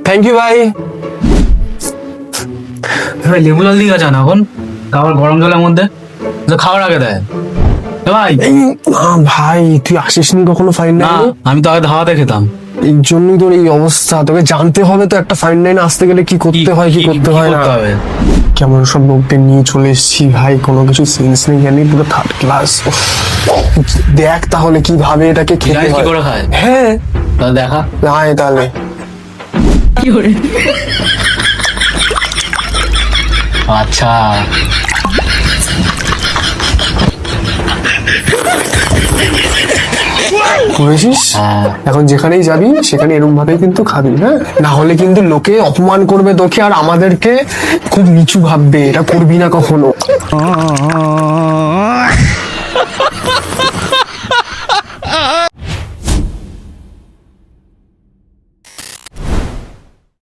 Thank you ভাই। ভাই লেবু জল দিয়ে গেছে না এখন, আবার গরম জলের মধ্যে খাওয়ার আগে দেয় ভাই। ভাই তুই আসিসনি কখনো ফাইন না, নাইনে? আমি তো আগে ধাওয়াতে খেতাম। এই জন্যই তোর এই অবস্থা। তোকে জানতে হবে তো একটা ফাইন নাইন আসতে গেলে কি করতে হয় কি করতে হয় না। কেমন সব লোকদের নিয়ে চলে এসেছি ভাই, কোনো কিছু সেন্স নেই জানি, পুরো থার্ড ক্লাস। দেখ তাহলে কিভাবে এটাকে খেতে কি হয়। করে খায়? হ্যাঁ তাহলে দেখা। আয় তাহলে। আচ্ছা বুঝেছিস? হ্যাঁ। এখন যেখানেই যাবি সেখানে এরকম ভাবেই কিন্তু খাবি, হ্যাঁ? না হলে কিন্তু লোকে অপমান করবে তোকে আর আমাদেরকে খুব নিচু ভাববে। এটা করবি না কখনো।